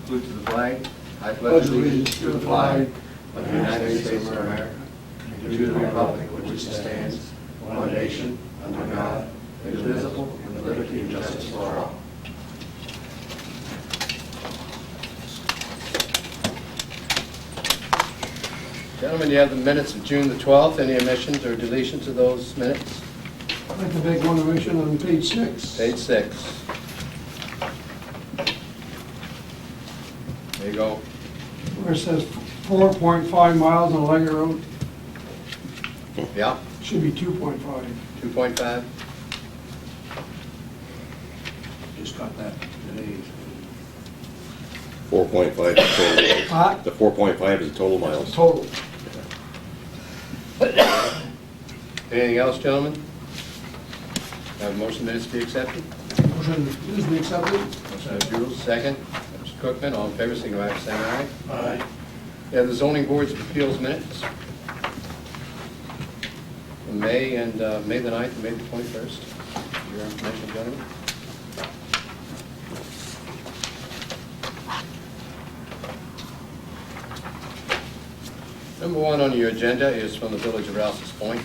Salute to the flag. I pledge allegiance to the flag of the United States of America and to the republic for which it stands, one nation, under God, indivisible, with liberty and justice for all. Gentlemen, you have the minutes of June the 12th. Any omissions or deletions of those minutes? I'd like to make one omission on page 6. Page 6. There you go. Where it says 4.5 miles on Leggett Road, Yeah, should be 2.5. 2.5. Just got that today. 4.5 is total. Huh? The 4.5 is the total miles. Total. Anything else, gentlemen? Have a motion minutes to be accepted? Motion is be accepted. Motion by Jules, second. Mr. Cookman, all in favor, signify by saying aye. Aye. You have the zoning boards of appeals minutes from May and May the 9th and May the 21st. Your information, gentlemen. Number 1 on your agenda is from the Village of Rouse's Point.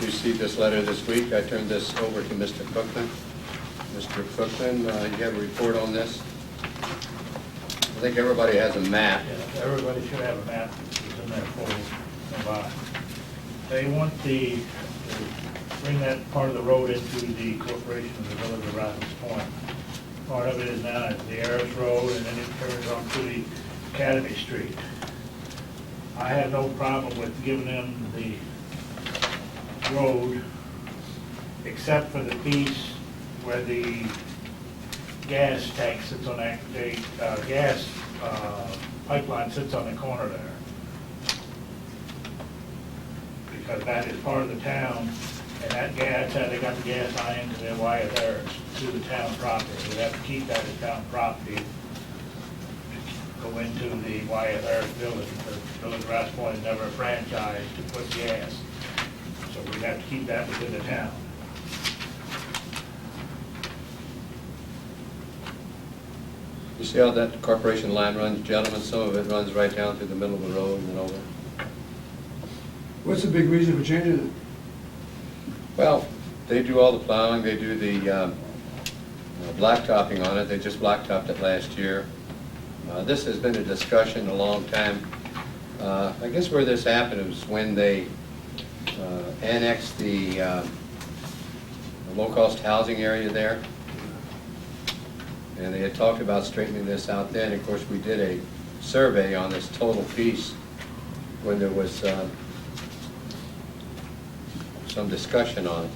We received this letter this week. I turned this over to Mr. Cookman. Mr. Cookman, you have a report on this? I think everybody has a map. Yeah, everybody should have a map that's in their folder nearby. They want to bring that part of the road into the corporation of the Village of Rouse's Point. Part of it is now at the Harris Road, and then it turns onto the Academy Street. I have no problem with giving them the road, except for the piece where the gas tank sits on that, the gas pipeline sits on the corner there. Because that is part of the town, and that gas, they got the gas line into their wire there to the town property. We have to keep that as town property, go into the Wyatt Earth building, because Village of Rouse's Point is never franchised to put gas. So we have to keep that within the town. You see how that corporation line runs, gentlemen? Some of it runs right down through the middle of the road and then over. What's the big reason for changing it? Well, they do all the plowing, they do the blacktopping on it. They just blacktopped it last year. This has been a discussion a long time. I guess where this happened was when they annexed the low-cost housing area there. And they had talked about straightening this out then. Of course, we did a survey on this total piece when there was some discussion on it.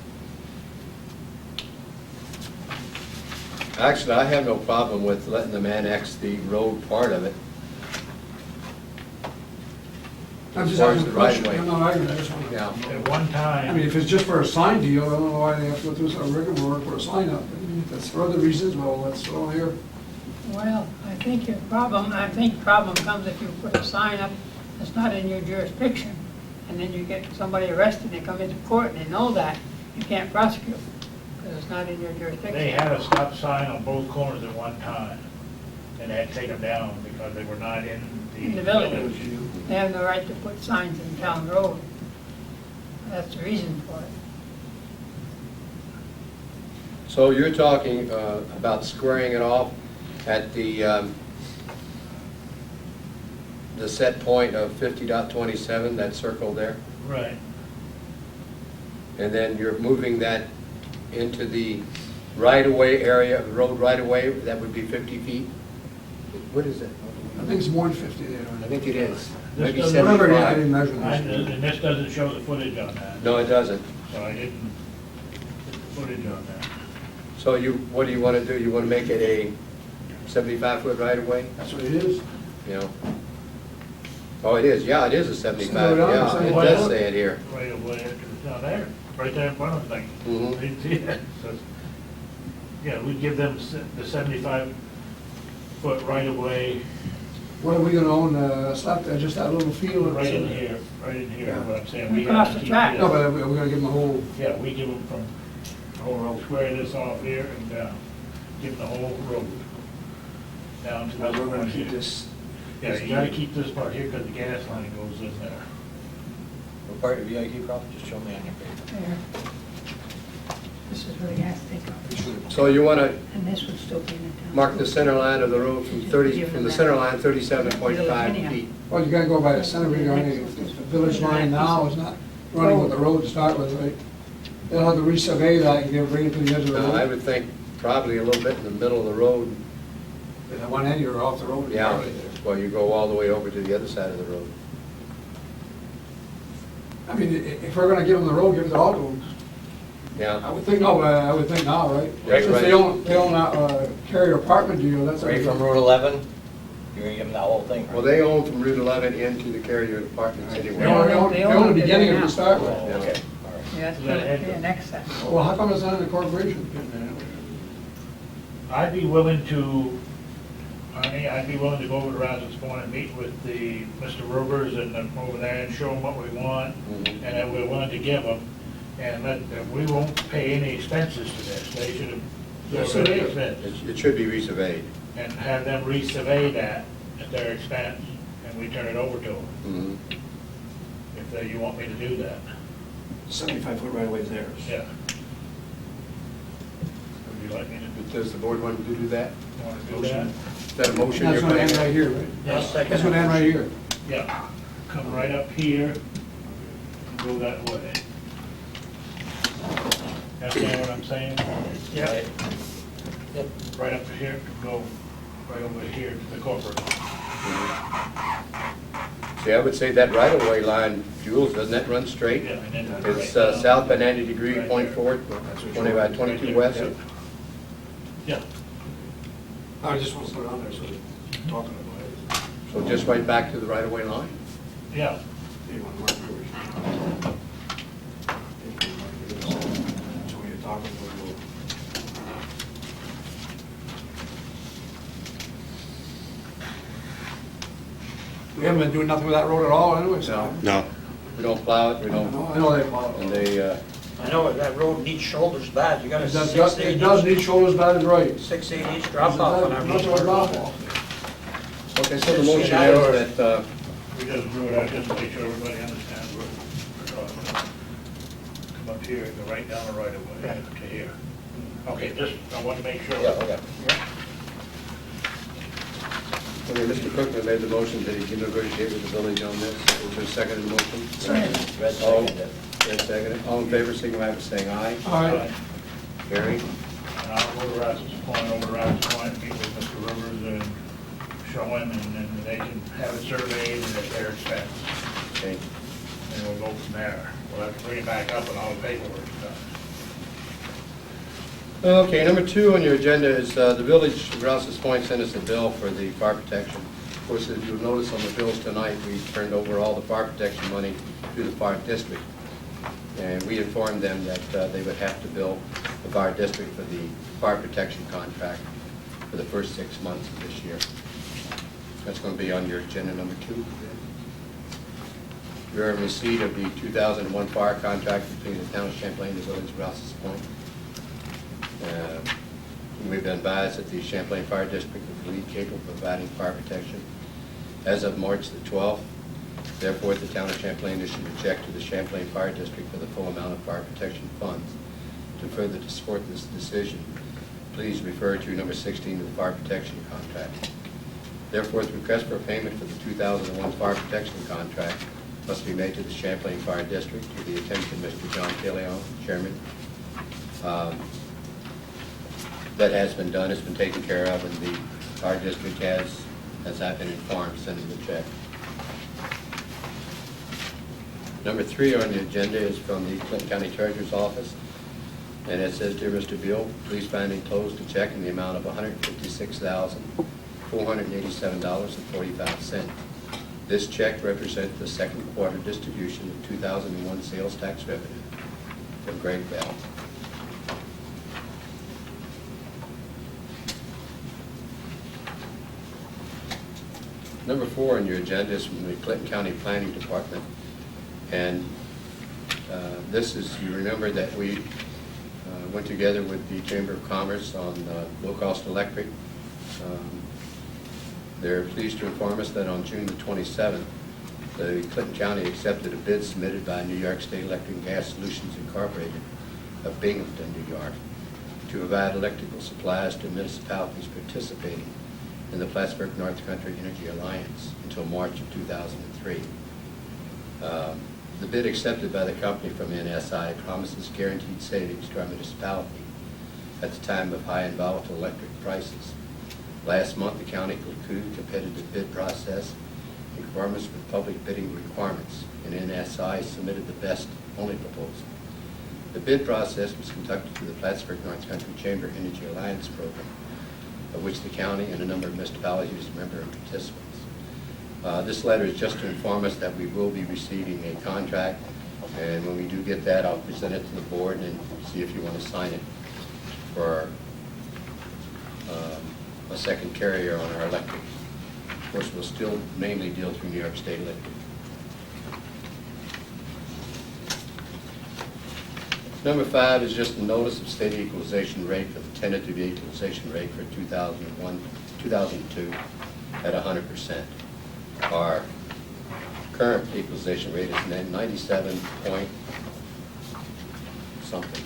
Actually, I have no problem with letting them annex the road part of it. I'm As just far as asking the a question. right-of-way. I'm not arguing, I just want to. Yeah. At one I mean, time, if it's just for a sign deal, I don't know why they have to go through some rigmarole for a sign up. I mean, if that's for other reasons, well, that's all here. Well, I think the problem comes if you put a sign up that's not in your jurisdiction, and then you get somebody arrested, they come into court and they know that, you can't prosecute, because it's not in your jurisdiction. they had a stop sign on both corners at one time, and they had to take them down because they were not in In the the village. village. They have the right to put signs in town road. That's the reason for it. So you're talking about squaring it off at the set point of 50.27, that circle there? Right. And then you're moving that into the right-of-way area, road right-of-way, that would be 50 feet? What is it? I think it's more than 50 there. I think it is. This Maybe doesn't- Remember, I 75. didn't measure this. And this doesn't show the footage on that, No, it doesn't. so I didn't put the footage on that. So what do you want to do? You want to make it a 75-foot right-of-way? That's what it is. You know? Oh, it is, yeah, it is a 75, So, yeah, it does say it here. Right away, it's down there, right there in front of the thing. Mhm. You didn't see it. So, yeah, we give them the 75-foot right of way What are we gonna own, just that little field? right in here, what I'm saying. We Across have to the keep track. it- No, but we're gonna give them a whole, Yeah, we give them from the whole road, square this off here and give them the whole road. down to Well, this we're gonna point keep here. this. Yeah, you gotta keep this part here because the gas line goes in there. What part of VIQ problem? Just show me on your paper. There. This is where the gas take off, So you want to and this would still be in the town. mark the center line of the road from 30, from the center line 37.5 feet. Well, you gotta go by the center, I mean, if the village line now is not running with the road to start with, right? They'll have to resurvey that and get, bring it to the edge of the I road. would think probably a little bit in the middle of the road. At the one end, you're off the road. Yeah, well, you go all the way over to the other side of the road. I mean, if we're gonna give them the road, give it to all of them. I Yeah, would think, no, I would think now, right? Right, Since right. they own carrier apartment deal, that's. Right from Route 11, you're gonna give them that whole thing, well, right? they own from Route 11 into the carrier apartments They anyway. own the beginning of it to start with. Oh, okay, all right. Yeah, that's Is that gonna be it? an excess. Well, how come it's not in the corporation? I'd be willing to, I'd be willing to go over to Rouse's Point and meet with the, Mr. Rubers and them over there and show them what we want, Mhm. and that we're willing to give them, and that we won't pay any expenses to this. They should have, Yes, their sir. expense, It should be resurveyed. and have them resurvey that at their expense, and we turn it over to them, Mhm. if you want me to do that. 75-foot right away there. Yeah. Would you like me to Does the board want to do that? want to do that? Is that a motion That's you're gonna end putting? right here, right? Yeah. That's gonna end right here. Yeah, come right up here, and go that way. Understand what I'm saying? Right. Yep. Right up to here, go right over here to the corporate. See, I would say that right-of-way line, Jules, doesn't that run straight? Yeah, and then It's right down. south by 90 degree, Right point there. forward, 20 by 22 west. Yeah, I just want to put it on there, so we're talking about it. So just right back to the right-of-way line? yeah. You want to mark yours. So when you're talking, we'll go. We haven't been doing nothing with that road at all anyway, so. No. We don't plow it, we don't, I know they follow. and they, I know that road needs shoulders bad, you got a It 6, does, 8 it does need shoulders bad as right. 6, 8 inch drop off on our Much of a drop road. off. okay, so the motion is that, We just drew it out just to make sure everybody understands what we're talking about. Come up here and go right down the right of way to here. Okay, just, I want to make sure. Yeah, okay. okay, Mr. Cookman made the motion that he can negotiate with the village on this. Is there a second to the motion? Red All, seconded. Red seconded. All in favor, signify by saying aye. All right. Carried. And I'll go to Rouse's Point, over to Rouse's Point, meet with Mr. Rivers and show him, and then they can have it surveyed and at their expense. Okay. And we'll go from there. We'll have to bring it back up and all the paperwork's done. Okay, number 2 on your agenda is the village of Rouse's Point sent us a bill for the fire protection. Of course, as you'll notice on the bills tonight, we turned over all the fire protection money to the fire district. And we informed them that they would have to bill the fire district for the fire protection contract for the first 6 months of this year. That's going to be on your agenda number 2. You're in receipt of the 2001 fire contract between the town of Champlain and the village of Rouse's Point. We've been advised that the Champlain Fire District is lead capable of providing fire protection as of March the 12th. Therefore, the town of Champlain issued a check to the Champlain Fire District for the full amount of fire protection funds. To further support this decision, please refer to number 16 of the fire protection contract. Therefore, the request for payment for the 2001 fire protection contract must be made to the Champlain Fire District to the attention of Mr. John Caleon, Chairman. That has been done, it's been taken care of, and the fire district has, as I've been informed, sent him the check. Number 3 on the agenda is from the Clinton County Treasurer's Office, and it says, "Dear Mr. Beal, please find enclosed a check in the amount of $156,487.45. This check represents the second quarter distribution of 2001 sales tax revenue from Greg Bell." Number 4 on your agenda is from the Clinton County Planning Department. And this is, you remember that we went together with the Chamber of Commerce on low-cost electric. They're pleased to inform us that on June the 27th, the Clinton County accepted a bid submitted by New York State Electric and Gas Solutions Incorporated of Binghamton, New York, to provide electrical supplies to municipalities participating in the Plattsburgh North Country Energy Alliance until March of 2003. The bid accepted by the company from NSI promises guaranteed savings to our municipality at the time of high and volatile electric prices. Last month, the county concluded a competitive bid process in conformance with public bidding requirements, and NSI submitted the best only proposal. The bid process was conducted through the Plattsburgh North Country Chamber Energy Alliance program, of which the county and a number of municipalities are member and participants. This letter is just to inform us that we will be receiving a contract, and when we do get that, I'll present it to the board and see if you want to sign it for a second carrier on our electric. Of course, we'll still mainly deal through New York State Electric. Number 5 is just a notice of state equalization rate for the tentative equalization rate for 2002 at 100%. Our current equalization rate is 97 point something.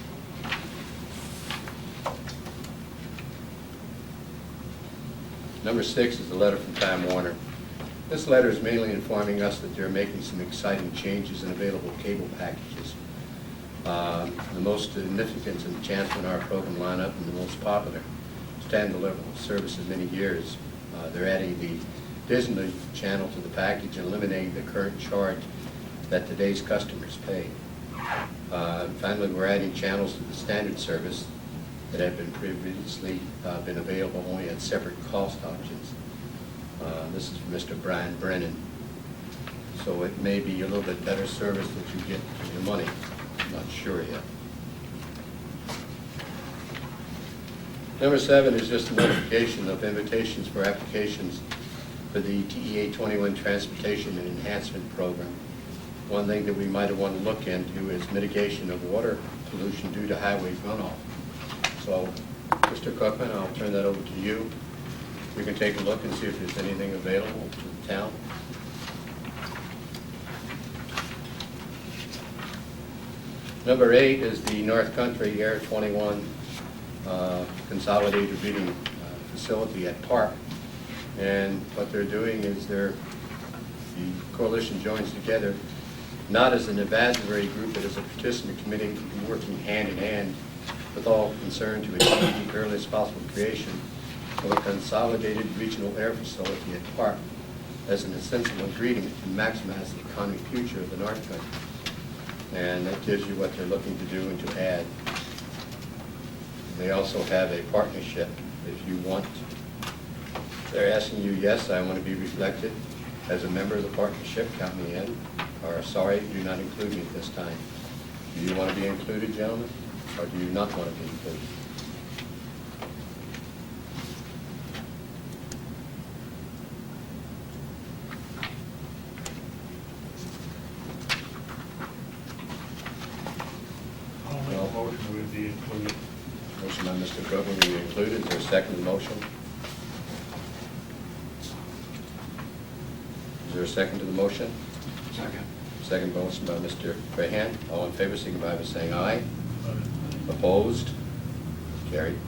Number 6 is a letter from Time Warner. This letter is mainly informing us that they're making some exciting changes in available cable packages. The most significant in the Champlain our program lineup and the most popular stand-alone service in many years. They're adding the Disney channel to the package and eliminating the current charge that today's customers pay. Finally, we're adding channels to the standard service that have been previously been available only at separate cost options. This is from Mr. Brian Brennan. So it may be a little bit better service that you get for your money. I'm not sure yet. Number 7 is just a notification of invitations for applications for the TEA 21 Transportation and Enhancement Program. One thing that we might want to look into is mitigation of water pollution due to highway runoff. So, Mr. Cookman, I'll turn that over to you. We can take a look and see if there's anything available to the town. Number 8 is the North Country Air 21 Consolidated Reading Facility at Park. And what they're doing is the coalition joins together, not as an advisory group, but as a participant committee working hand in hand with all concerned to achieve the earliest possible creation of a consolidated regional air facility at Park as an essential ingredient to maximize the economic future of the North Country. And that gives you what they're looking to do and to add. They also have a partnership if you want. They're asking you, yes, I want to be reflected as a member of the partnership, count me in, or sorry, do not include me at this time. Do you want to be included, gentlemen, or do you not want to be included? I'll make a motion with the included. Motion by Mr. Grogan to be included. Is there a second to the motion? Is there a second to the motion? Second. Second motion by Mr. Trahan. All in favor, signify by saying aye. Opposed? Carried.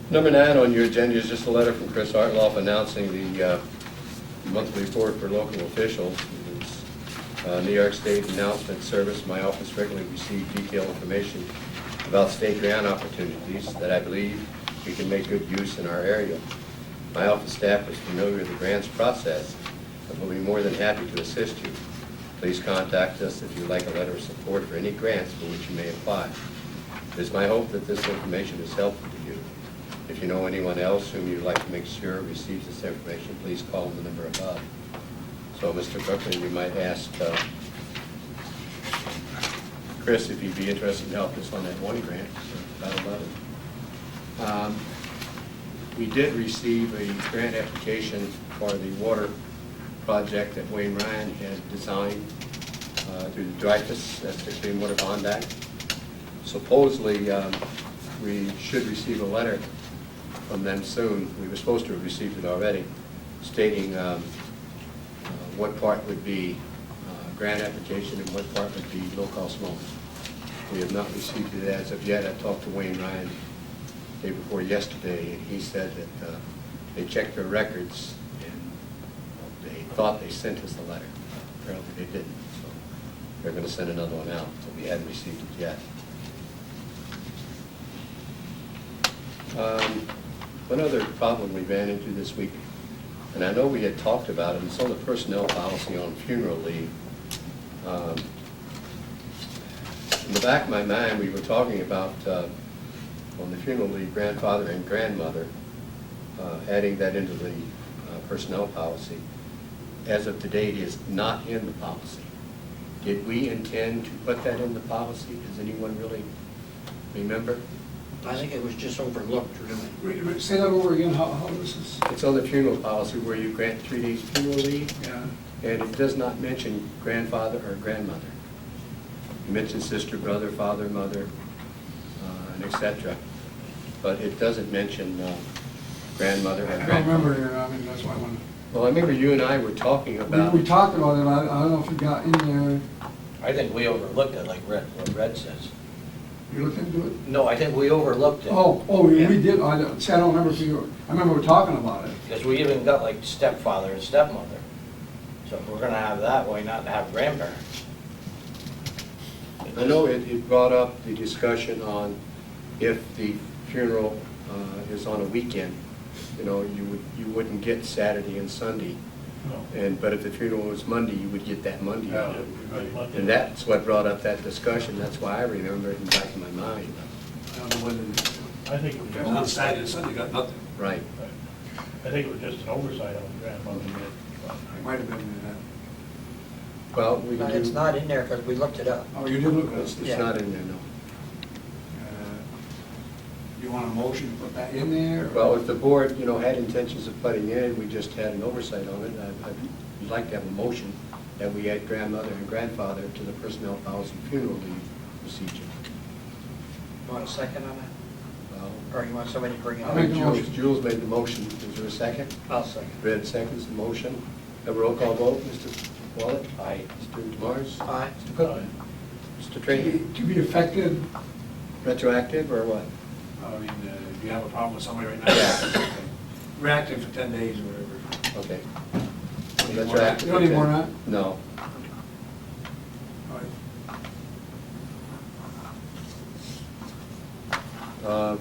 Number 9 on your agenda is just a letter from Chris Hartloff announcing the monthly report for local officials. It's New York State Announcement Service. My office regularly receives detailed information about state grant opportunities that I believe we can make good use in our area. My office staff is familiar with the grants process and will be more than happy to assist you. Please contact us if you'd like a letter of support for any grants for which you may apply. It is my hope that this information is helpful to you. If you know anyone else whom you'd like to make sure receives this information, please call the number above. So, Mr. Cookman, you might ask Chris if he'd be interested in helping us on that one grant, so about 11. We did receive a grant application for the water project that Wayne Ryan had designed through the Dreyfus, that's the Clean Water Bond Act. Supposedly, we should receive a letter from them soon. We were supposed to have received it already, stating what part would be grant application and what part would be low-cost loans. We have not received it as of yet. I talked to Wayne Ryan day before yesterday, and he said that they checked their records and they thought they sent us the letter. Apparently they didn't, so they're going to send another one out, so we hadn't received it yet. One other problem we ran into this week, and I know we had talked about it, it's on the personnel policy on funeral leave. In the back of my mind, we were talking about, on the funeral leave, grandfather and grandmother, adding that into the personnel policy. As of today, it is not in the policy. Did we intend to put that in the policy? Does anyone really remember? I think it was just overlooked, really. Say that over again, how this is, It's on the funeral policy where you grant 3 days funeral leave, yeah. and it does not mention grandfather or grandmother. It mentions sister, brother, father, mother, and et cetera, but it doesn't mention grandmother or I don't grandfather. remember, I mean, that's why I wanted. Well, I remember you and I were talking about. We talked about it, I don't know if you got in there, I think we overlooked it, like what Red says. you looked into it? No, I think we overlooked it. We Yeah. did, see, I don't remember if you, I remember we were talking about it. Because we even got like stepfather and stepmother. So if we're gonna have that, why not have grandparents? I know it brought up the discussion on if the funeral is on a weekend, you know, you wouldn't get Saturday and Sunday. No. But if the funeral was Monday, you would get that Monday Yeah, off. right, Monday. And that's what brought up that discussion. That's why I remember it in the back of my mind. I don't know when it is. I think it was If just. it was on Saturday and Sunday, got nothing. Right. I think it was just an oversight on the grandmother. It might have been in that. Well, we can do. It's not in there because we looked it up. Oh, you did look at It's it. Yeah. not in there, no. You want a motion to put that in there? or- Well, if the board, you know, had intentions of putting in, we just had an oversight on it. I'd like to have a motion that we add grandmother and grandfather to the personnel policy funeral leave procedure. You want a second on that? Well, Or you want somebody to bring it I'll up? make the motion. Jules made the motion. Is there a second? I'll second. Red seconds the motion. Have a roll call vote. Mr. Wallet? Aye. Mr. Demars? Aye. Mr. Cook? Mr. Tracy? To be effective, Retroactive or what? I mean, if you have a problem with somebody right now, reactive for 10 days or whatever. Okay. You don't need more than that? Retroactive. You don't need more than that? No. All right.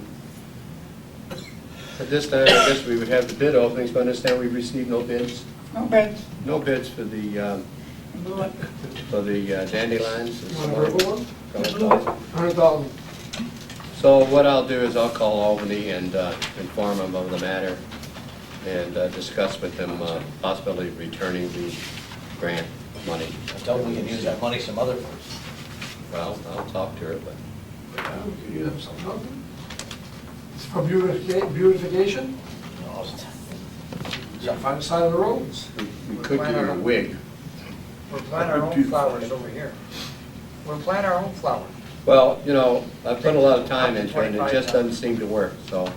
At this time, I guess we would have the bid openings, but I understand we received no bids. No bids. No bids for the dandelions. You want a verbal one? $100,000. 100,000. So what I'll do is I'll call Albany and inform them of the matter and discuss with them possibility of returning the grant money. Until we can use that money some other place. Well, I'll talk to her, but You have something else? It's for beautification? No, You gotta find the side of the roads. we could give him a wig. We're planting our own flowers over here. We're planting our own flowers. Well, you know, I've put a lot of time into it, and it just doesn't seem to work, so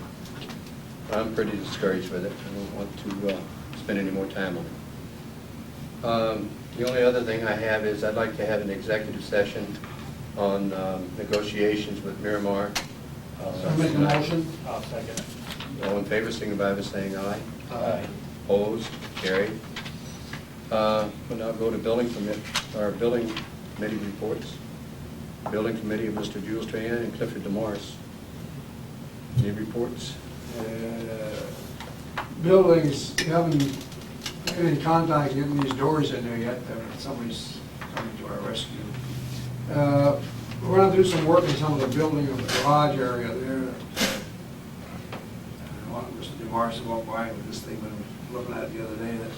I'm pretty discouraged with it. I don't want to spend any more time on it. The only other thing I have is I'd like to have an executive session on negotiations with Miramar. I make a motion. I'll second it. All in favor, signify by saying aye. Aye. Opposed, carried. We'll now go to building permit, our building committee reports. Building committee of Mr. Jules Trahan and Clifford Demars. Any reports? Buildings, you haven't been in contact getting these doors in there yet. Somebody's coming to our rescue. We're gonna do some work in some of the building of the garage area there. I want Mr. DeMars to walk by with this thing, but I was looking at it the other day, that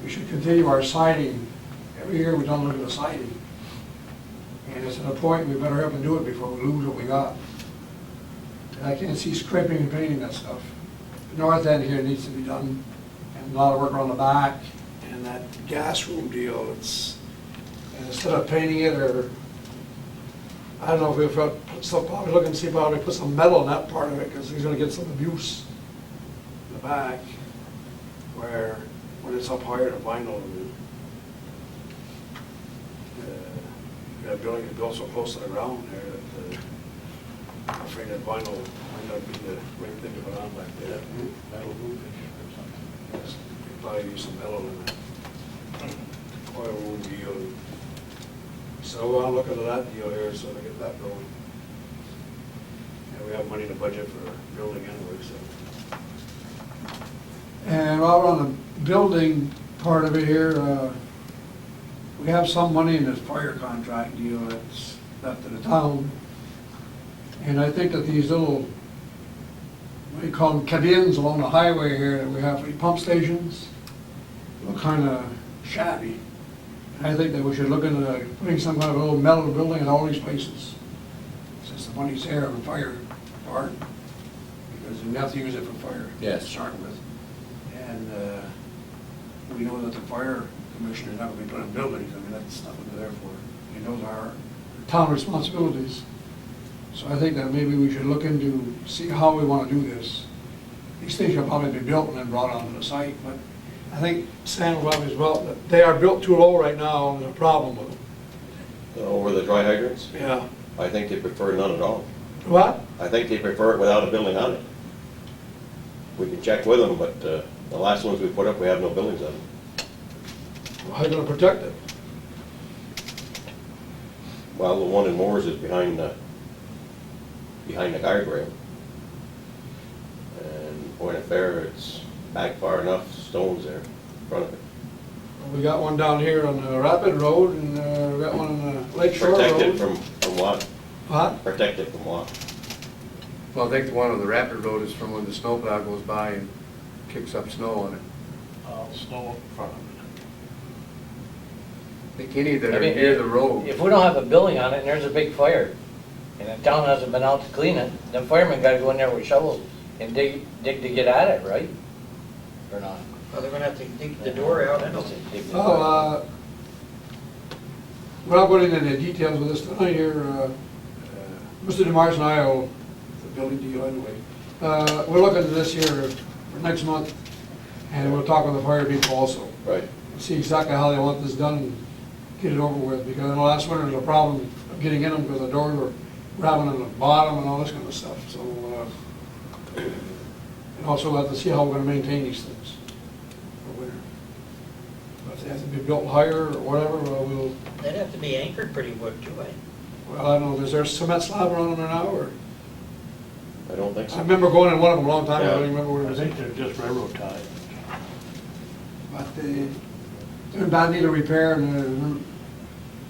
we should continue our siding. Every year we don't look at the siding. And it's at a point we better up and do it before we lose what we got. And I can't see scraping and painting that stuff. The north end here needs to be done, and a lot of work around the back, and that gas room deal, and instead of painting it, or, I don't know if we'll probably look and see if we put some metal in that part of it, because he's gonna get some abuse the back where, when it's up higher, the vinyl, that building is built so close to the ground there that I'm afraid that vinyl might not be the right thing to put on back there. Metal roofing or something. Yes, you probably use some metal in it. Oil won't deal. So I'll look into that deal here, so to get that going. And we have money in the budget for building anyway, so. And while we're on the building part of it here, we have some money in this fire contract deal that's left to the town. And I think that these little, what do you call them, cabins along the highway here that we have for the pump stations look kind of shabby. I think that we should look into putting some kind of a little metal building in all these places, since the money's there on the fire part, because we have to use it for fire. Yes. To start with. And we know that the fire commissioner is not going to be putting buildings, I mean, that's not what they're there for. He knows our town responsibilities. So I think that maybe we should look into, see how we want to do this. These things will probably be built and then brought onto the site, but I think San Juan as well, that they are built too low right now, and there's a problem with them. Over the dry hydrants, Yeah. I think they prefer none at all. What? I think they prefer it without a building on it. We can check with them, but the last ones we put up, we have no buildings on them. How are you going to protect it? Well, the one in Moore's is behind the guardrail. And Point of Fair, it's back far enough, stones there in front of it. We got one down here on the Rapid Road, and we got one on the Lake Shore Road. Protect it from what? What? Protect it from what? Well, I think the one on the Rapid Road is from when the snowplow goes by and kicks up snow on it. Snow up in front of it. I think any that I are mean, near the road. If we don't have a building on it and there's a big fire, and the town hasn't been out to clean it, the firemen gotta go in there with shovels and dig to get at it, right? Or not? Well, they're gonna have to dig the door out, I know. Well, we're not going into the details of this tonight here. Mr. DeMars and I will, the building deal anyway. We're looking at this here for next month, and we'll talk with the fire people also. Right. See exactly how they want this done and get it over with, because I know last winter was a problem of getting in them because the doors were grabbing on the bottom and all this kind of stuff, so, and also we'll have to see how we're gonna maintain these things for winter. But if they have to be built higher or whatever, well, we'll, They'd have to be anchored pretty good too, eh? well, I don't know, is there cement slab around them there now, or? I don't think I so. remember going in one of them a long time ago, I Yeah. don't remember where it I was. think they're just railroad ties. But they're in bad need of repair and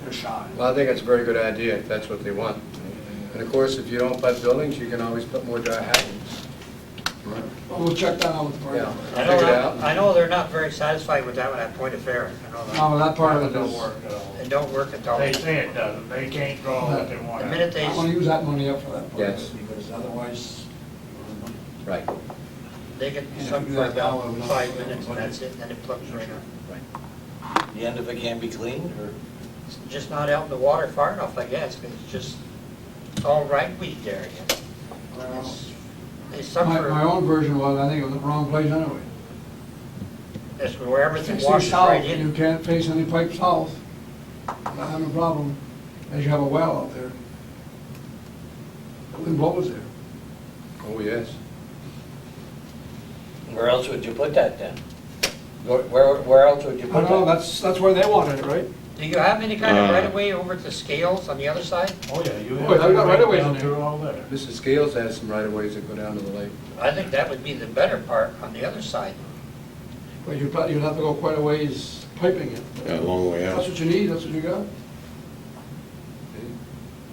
they're shot. Well, I think it's a very good idea if that's what they want. And of course, if you don't put buildings, you can always put more dry hydrants. Well, we'll check that out with the fire. Yeah. department. I Figure it know, out. I know they're not very satisfied with that one at Point of Fair, I know that. No, that part of it Don't is, work at all. It don't work at all. They say it doesn't, they can't draw what they want. The minute they, I want to use that money up for that part. Yes. Because otherwise, Right. they get Yeah, sucked if you for do that now, about we'll not- 5 minutes and that's it, and then it plugs right up. The end of it can be cleaned, or? It's just not out in the water far enough, I guess, because it's just all ragweed there again. Well, They suck my for, own version was, I think it was the wrong place anyway. that's where everything Facing washes south, right you in. can't face any pipe south. Not having a problem, as you have a well out there. The wind blows there. Oh, yes. Where else would you put that then? Where else would you I put don't know, that? that's where they wanted it, right? Do you have any kind of Uh. right of way over to Scales on the other side? Oh, yeah, you Oh, yeah, we got right of ways down in there. through all there. Mrs. Scales has some right of ways that go down to the lake. I think that would be the better part on the other side. But you'd have to go quite a ways piping it. Yeah, a long way That's out. what you need, that's what you got.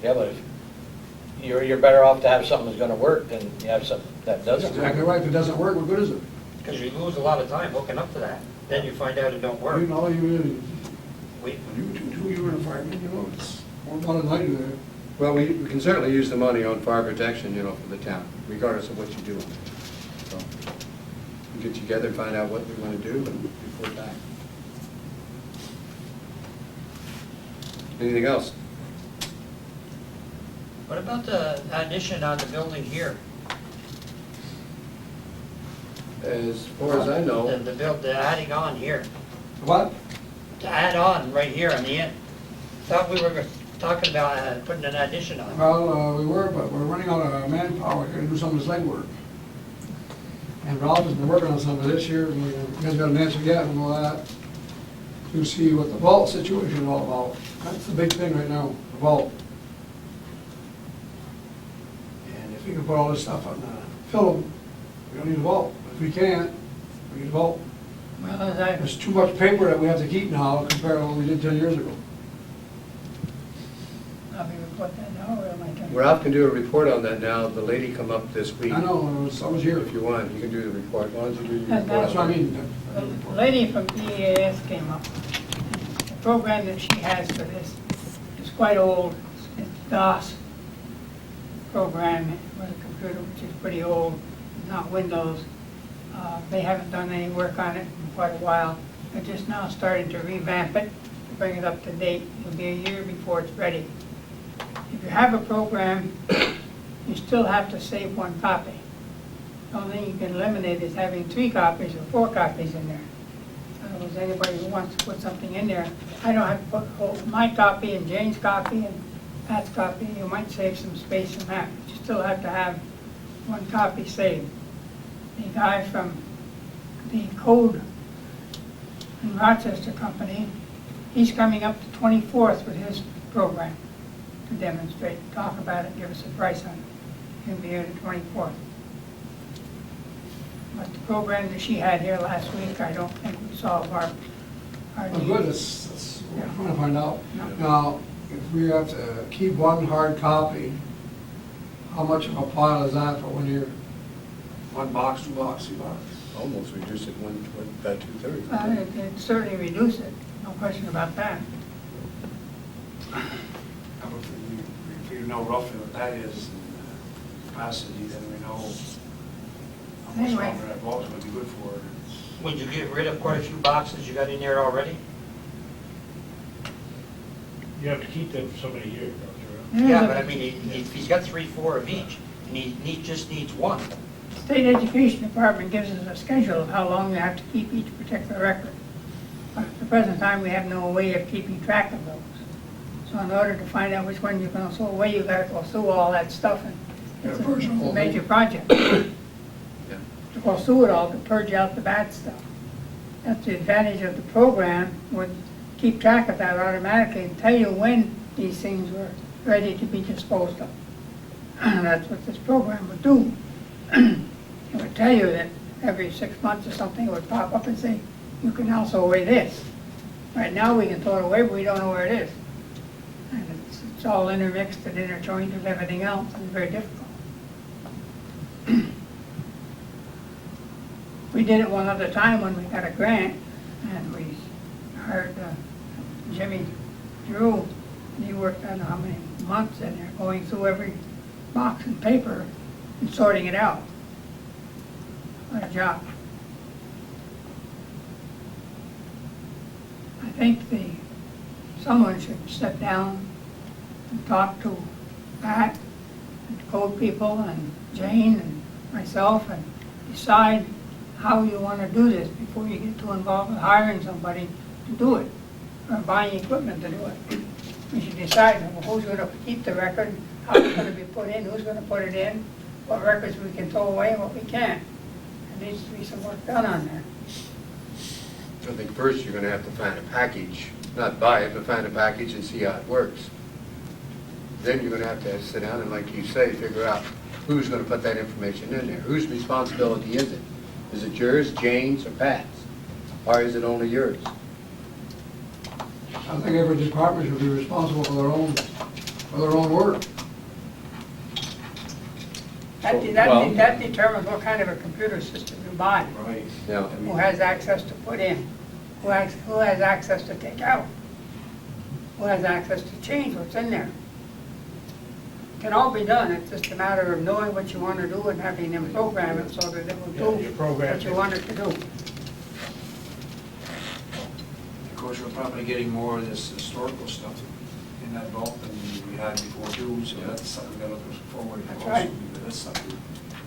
Yeah, but if you're better off to have something that's gonna work than you have something that That's doesn't. exactly right, if it doesn't work, what good is it? Because you lose a lot of time hooking up to that. Then you find out it don't work. You know, you We, were in a fireman, you know, it's more than I do there. Well, we can certainly use the money on fire protection, you know, for the town, regardless of what you do. So, we'll get together and find out what we want to do and report back. Anything else? what about the addition on the building here? as far as I know, The adding on here, What? to add on right here on the end. Thought we were talking about putting an addition on. Well, we were, but we're running out of manpower here to do some of this legwork. And Ralph has been working on some of this here, and we hasn't got an answer yet on all that, to see what the vault situation is all about. That's the big thing right now, the vault. And if we can put all this stuff on film, we don't need a vault. If we can't, we need a vault. Well, as I, There's too much paper that we have to keep now compared to what we did 10 years ago. I'll be report that now, or am I going? Ralph can do a report on that now. The lady come up this week. I know, I was here. If you want, you can do the report. Why don't you do your That's report? That's what I mean. The lady from EAS came up. The program that she has for this is quite old. It's DOS program with a computer, which is pretty old, not Windows. They haven't done any work on it in quite a while. They're just now starting to revamp it, to bring it up to date. It'll be a year before it's ready. If you have a program, you still have to save one copy. The only thing you can eliminate is having 3 copies or 4 copies in there. In other words, anybody who wants to put something in there, I don't have to put my copy and Jane's copy and Pat's copy. You might save some space in that, but you still have to have 1 copy saved. The guy from the Code in Rochester company, he's coming up to 24th with his program to demonstrate, talk about it, give us a price on it. He'll be here the 24th. But the program that she had here last week, I don't think would solve our Well, needs. good, that's what we're trying to find out. No. Now, if we have to keep 1 hard copy, how much of a pile is that for 1 year? 1 box, 2 boxes, 3 boxes? Almost reduce it 2/3. It'd certainly reduce it, no question about that. If we know roughly what that is, capacity, then we know how much Anyway. longer that vault's gonna be good for. Would you get rid of quite a few boxes you got in there already? You have to keep them for so many years, don't you? Yeah, but I mean, if he's got 3, 4 of each, and he just needs 1. State Education Department gives us a schedule of how long you have to keep each particular record. But at the present time, we have no way of keeping track of those. So in order to find out which one you're gonna throw away, you gotta go through all that stuff, and it's Yeah, purge the a whole major thing. project. To go through it all, to purge out the bad stuff. That's the advantage of the program, would keep track of that automatically and tell you when these things were ready to be disposed of. That's what this program would do. It would tell you that every 6 months or something, it would pop up and say, you can now throw away this. Right now, we can throw it away, but we don't know where it is. And it's all intermixed and interjoined with everything else, and it's very difficult. We did it one other time when we got a grant, and we hired Jimmy Drew, and he worked, I don't know how many months in there, going through every box and paper and sorting it out. What a job. I think someone should sit down and talk to Pat and code people and Jane and myself and decide how you want to do this before you get too involved with hiring somebody to do it or buying equipment to do it. We should decide who's going to keep the record, how it's going to be put in, who's going to put it in, what records we can throw away and what we can't. There needs to be some work done on there. I think first you're gonna have to find a package, not buy it, but find a package and see how it works. Then you're gonna have to sit down and, like you say, figure out who's gonna put that information in there. Whose responsibility is it? Is it yours, Jane's, or Pat's? Or is it only yours? I think every department should be responsible for their own work. That determines what kind of a computer system you buy, Right. Now, who has access to put in, who has access to take out, who has access to change what's in there. It can all be done, it's just a matter of knowing what you want to do and having them program it so that it will Yeah, do your program. what you want it to do. Of course, we're probably getting more of this historical stuff in that vault than we had before too, so that's something we gotta look forward to. That's also, right. because that's something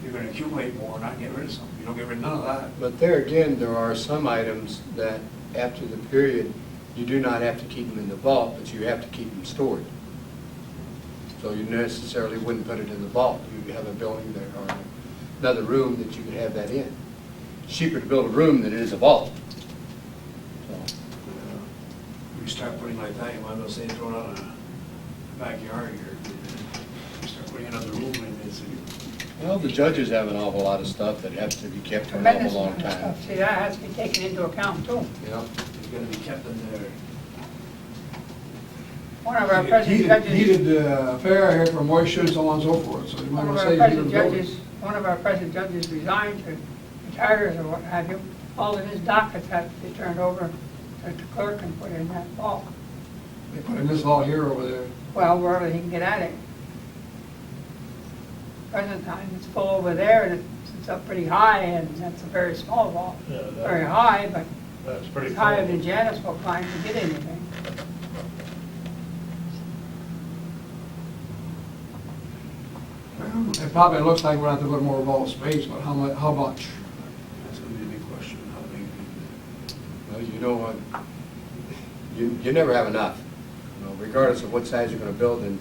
you're gonna accumulate more, not get rid of some. You don't get rid of none of that. But there again, there are some items that after the period, you do not have to keep them in the vault, but you have to keep them stored. So you necessarily wouldn't put it in the vault. You have a building there or another room that you could have that in. Cheaper to build a room than it is a vault. So, If you start putting like that, you might as well say throw it out in the backyard here. You start putting another room in, it's, well, the judges have an awful lot of stuff that has to be kept for an Tremendous awful long amount of time. stuff. See, that has to be taken into account too. Yeah. it's gonna be kept in there. One of our present judges, Heated affair here for moisture and so on and so forth, so you might one of as our well say present heated building. judges, one of our present judges resigned to retires or what have you. All of his dockets have to be turned over to the clerk and put in that vault. They put in this vault here over there. Well, wherever he can get at it. Present time, it's full over there and it's up pretty high and that's a very small vault. Yeah, that- Very high, but That's pretty it's cool. higher than Janice will climb to get anything. It probably looks like we're gonna have to put more vault space, but how much? That's gonna be a big question, how big. Well, you know what, you never have enough. You know, regardless of what size you're gonna build in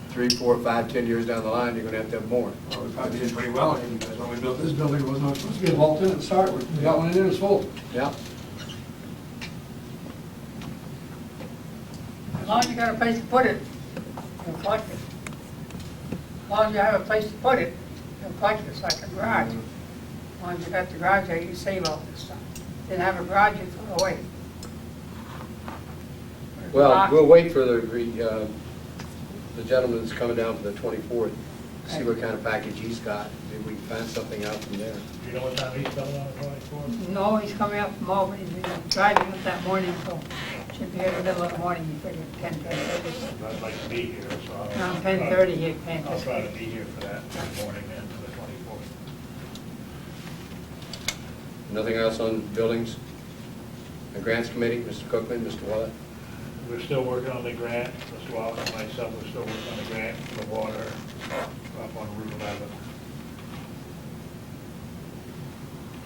3, 4, 5, 10 years down the line, you're gonna have more. Well, we probably did pretty well here, because when we built this building, it was not supposed to be a vault in it to start with. We got one in there, it's full. Yeah. As long as you got a place to put it, you'll collect it. As long as you have a place to put it, you'll collect it, it's like a garage. As long as you got the garage there, you save all this stuff. Didn't have a garage, you throw it away. Well, we'll wait for the gentleman that's coming down for the 24th, see what kind of package he's got. Maybe we can find something out from there. Do you know what time he's coming on the 24th? No, he's coming up from Albany, he's driving up that morning, so should be here in the middle of the morning, he figured 10:30. I'd like to be here, so I'll. Around 10:30 he can't I'll just. try to be here for that morning then, for the 24th. Nothing else on buildings? The grants committee, Mr. Cookman, Mr. Willett? We're still working on the grant, Mr. Wallace and myself, we're still working on the grant for the water up on Route 11.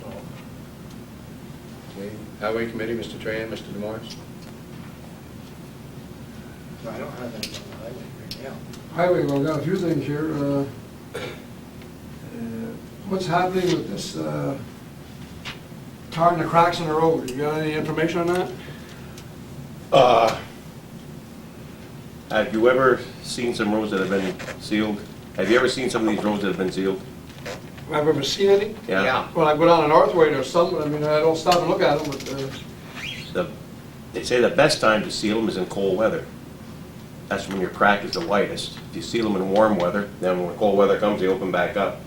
So, Okay. Highway committee, Mr. Tran, Mr. DeMars? I don't have anything on the highway right now. Highway, well, we've got a few things here. What's happening with this tarring the cracks in the road? You got any information on that? Have you ever seen some roads that have been sealed? Have you ever seen some of these roads that have been sealed? Have I ever seen any? Yeah. When I go down the Northway, there's some, I mean, I don't stop and look at them, but, They say the best time to seal them is in cold weather. That's when your crack is the widest. If you seal them in warm weather, then when cold weather comes, they open back up.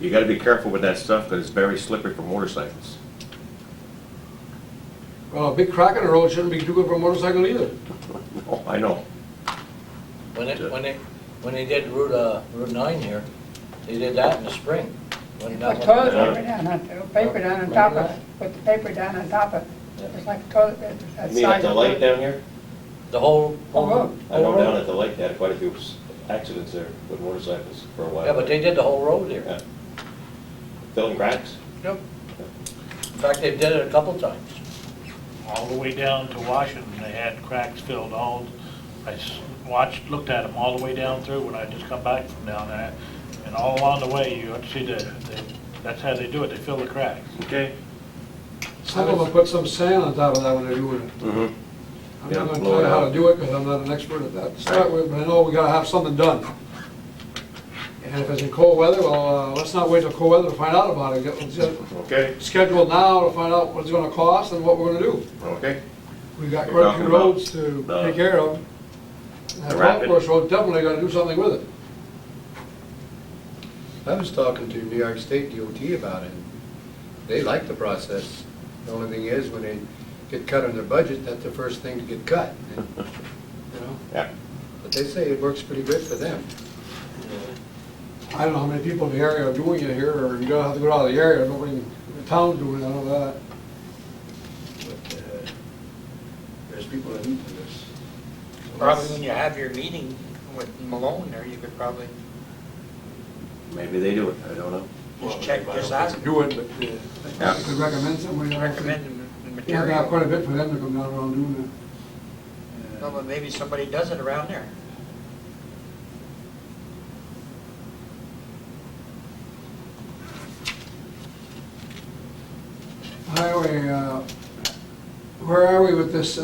You gotta be careful with that stuff, because it's very slippery for motorcycles. well, a big crack in the road shouldn't be too good for a motorcycle either. Oh, I know. When they did Route 9 here, they did that in the spring. When that Put one- toilet paper down, on it, paper down on top of it, put the paper down on top of it, it's like a toilet paper. that You mean at size the of light it. down here? The whole road. I know down at the light, they had quite a few accidents there with motorcycles for a while. Yeah, but they did the whole road there. Yeah. Filling cracks? Yep. In fact, they did it a couple times. all the way down to Washington, they had cracks filled all, looked at them all the way down through when I just come back from down there. And all along the way, you have to see that's how they do it, they fill the cracks. Okay. Some of them put some sand on top of that when they're doing it. Mm-hmm. I'm Yeah, not gonna blow tell it you how out. to do it, because I'm not an expert at that to start with, but I know we gotta have something done. And if it's in cold weather, well, let's not wait till cold weather to find out about it. Let's get Okay, scheduled now to find out what it's gonna cost and what we're gonna do. okay. We've got You're quite a talking few about roads to the- take care of. That the golf rapid- course road, definitely gotta do something with it. I was talking to New York State DOT about it. They like the process. The only thing is, when they get cut on their budget, that's the first thing to get cut. And, you know, Yeah. but they say it works pretty good for them. I don't know how many people in the area are doing it here, or you gotta have to go out of the area, nobody in the town doing it, I know that. But there's people that need this. So Probably when you have your meeting with Malone there, you could probably Maybe they do it, I don't know. Just check, just ask them. Do it, but you Yeah. could recommend somebody. Recommend the Yeah, got material. quite a bit for them to come down around doing Well, but maybe somebody does it around there. it. Highway, where are we with this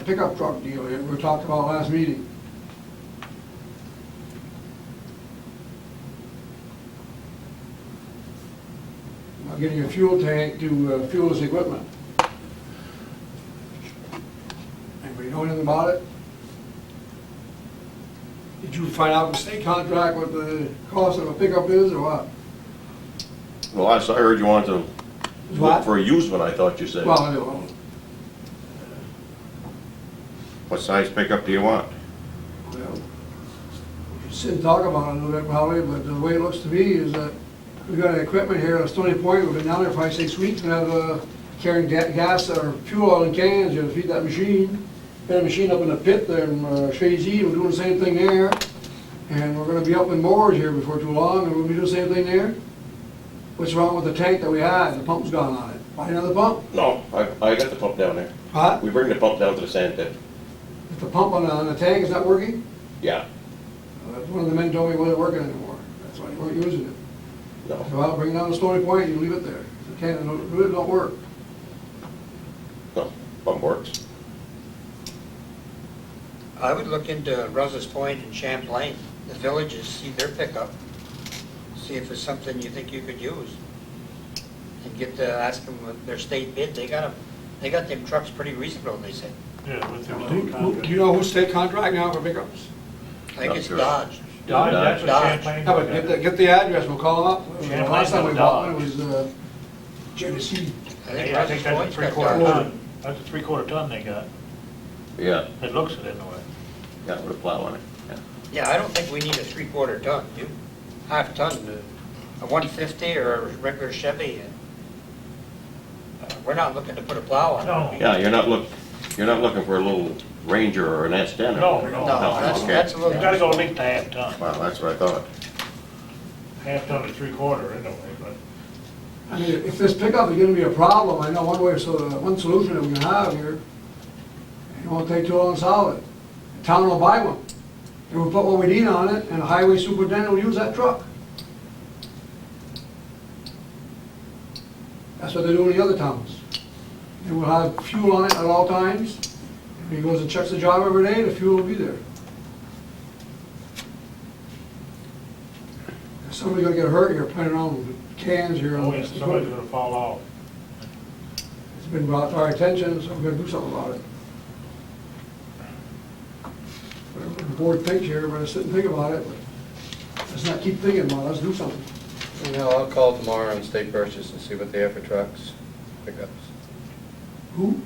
pickup truck deal here we talked about last meeting? About getting a fuel tank to fuel this equipment. Anybody know anything about it? Did you find out the state contract what the cost of a pickup is, or what? Well, I heard you wanted to What? look for a used one, I thought you said. Well, I don't know. What size pickup do you want? Well, we should sit and talk about it a little bit probably, but the way it looks to me is that we've got equipment here at Stony Point, we've been down there 5, 6 weeks, and have carrying gas or fuel oil in cans, you know, to feed that machine. Got a machine up in the pit there in Shazy, we're doing the same thing there. And we're gonna be up in Moores here before too long, and we'll be doing the same thing there. What's wrong with the tank that we had? The pump's gone on it. Buy another pump? No, I got the pump down there. What? We bring the pump down to the sand pit. If the pump on the tank is not working? Yeah, One of the men told me it wasn't working anymore. That's why they weren't using it. no. So I'll bring it down to Stony Point, you leave it there. The can, it really don't work. No, pump works. I would look into Russell's Point and Champlain, the villages, see their pickup. See if it's something you think you could use. And ask them what their state bid, they got them trucks pretty reasonable, they said. Yeah, with their Do state contract. you know who's state contract now for pickups? I think Not it's sure. Dodge. Dodge, that's what Dodge. Champlain. Yeah, but get the address, we'll call them up. Champlain's Last time we got bought one, Dodge. it was Genesee. I think Yeah, I think Russell's that's a Point's got three-quarter Dodge. ton. That's a three-quarter ton they got. Yeah, It looks it anyway. got with a plow on it, yeah. Yeah, I don't think we need a three-quarter ton, you, half ton, a 150 or a regular Chevy. We're not looking to put a plow on it. No. Yeah, you're not looking for a little Ranger or an S10 or No, anything. no. No, that's a You little. gotta go at least a half ton. Well, that's what I thought. Half ton to three-quarter anyway, but. I mean, if this pickup is gonna be a problem, I know one solution that we can have here, it won't take too long to solve it. The town will buy one. And we'll put what we need on it, and the highway superintendent will use that truck. That's what they do in the other towns. And we'll have fuel on it at all times. If he goes and checks the job every day, the fuel will be there. If somebody's gonna get hurt here, playing around with cans here. on Oh, yes, this somebody's equipment. gonna fall off. It's been brought to our attention, so we're gonna do something about it. Whatever the board thinks here, we're gonna sit and think about it, but let's not keep thinking about it, let's do something. You know, I'll call tomorrow on State Purchase and see what they have for trucks, pickups. Who?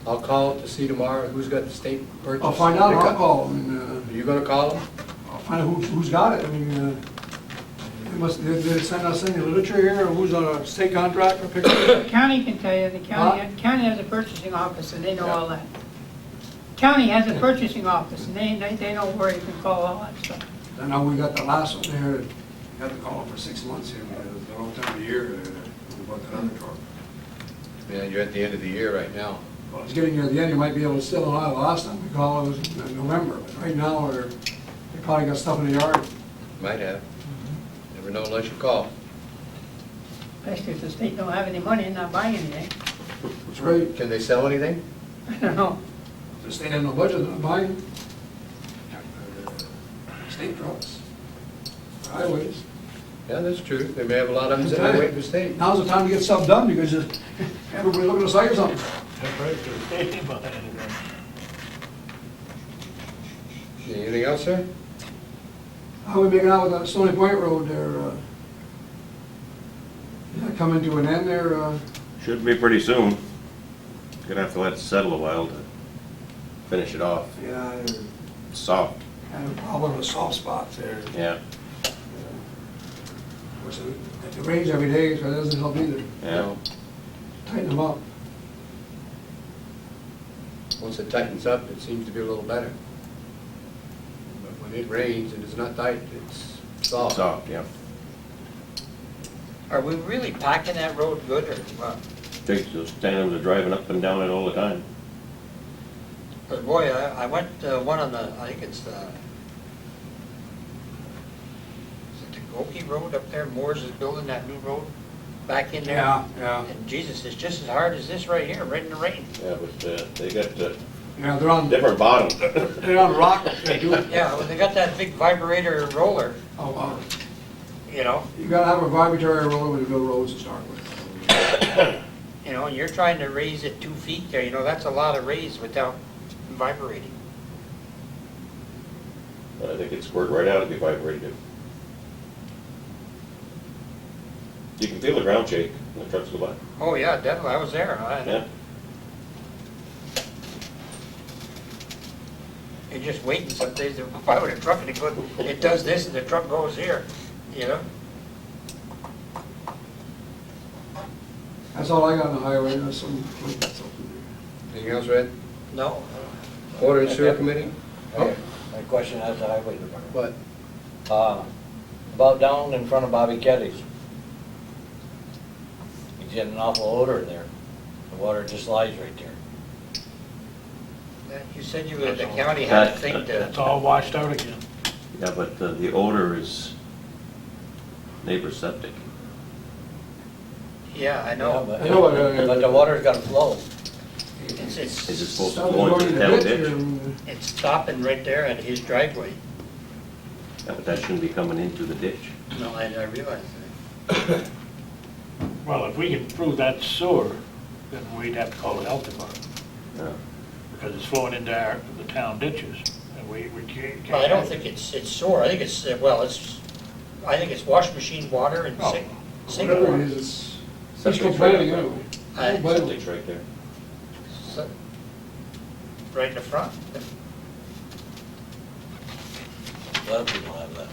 I'll call to see tomorrow who's got the State Purchase. I'll find out, I'll pickup. call, and, Are you gonna call them? I'll find out who's got it, I mean, did they send us any literature here, or who's on a state contract for pickup? The county can tell you, the county has a purchasing office, and they know all that. County has a purchasing office, and they know where you can call all that stuff. I know we got the last one there, you had to call them for 6 months here, because it's the wrong time of year, we bought that other truck. Yeah, you're at the end of the year right now. Well, it's getting near the end, you might be able to still know the last time we called, it was in November, but right now, they probably got stuff in the yard. Might have. Never know unless you call. Especially if the state don't have any money and not buying anything. It's great, Can they sell anything? I don't know. the state has no budget, they're not buying. State trucks, highways. Yeah, that's true. They may have a lot of them sitting there waiting for state. Now's the time to get stuff done, because everybody's looking to sell you something. That's right, to the state, but anyway. Anything else, sir? How are we making out with that Stony Point Road there? Is that coming to an end there? Should be pretty soon. Gonna have to let it settle a while to finish it off. Yeah, It's soft, kind of a problem with soft spots there. yeah, Of course, it rains every day, so it doesn't help either. yeah. Tighten them up. Once it tightens up, it seems to be a little better. But when it rains and it's not tight, it's soft. Soft, yeah. Are we really packing that road good or what? Takes those tandems are driving up and down it all the time. But boy, I went one on the, I think it's the, is it the Goki Road up there? Moores is building that new road back in there. Yeah. And Jesus, it's just as hard as this right here, right in the rain. Yeah, but they got Yeah, they're on, different bottom. they're on rock, they do it. Yeah, well, they got that big vibrator roller, Oh, wow. you know, You gotta have a vibratory roller with the good roads to start with. you know, and you're trying to raise it 2 feet there, you know, that's a lot of raise without vibrating. I think it squirted right out if you vibrated it. You can feel the ground shake when the trucks go by. Oh, yeah, definitely, I was there. Yeah. You're just waiting some days, if I were a truck and it goes, it does this and the truck goes here, you know? That's all I got on the highway, that's some, Anything else, Red? No, Water and Sewer Committee? Okay, my question has the highway department. What? About down in front of Bobby Keddy's. He's getting an awful odor there. The water just lies right there. you said the county had a thing to, It's all washed out again. Yeah, but the odor is neighbor septic. yeah, I Yeah, know. but- I know, but, But the water's gotta flow. Is it It's supposed to Sounds go like into the going town to ditch? ditch and- it's stopping right there at his driveway. Yeah, but that shouldn't be coming into the ditch. No, I realize that. Well, if we can prove that's sewer, then we'd have to call the health department, Yeah. because it's flowing into the town ditches, and we can't. Well, I don't think it's sore, I think it's, well, I think it's wash machine water and Oh. sink Whatever water. it is, it's Septic's complaining right up anyway. I- But- Septic's right there. So- Right in the front. A lot of people have that.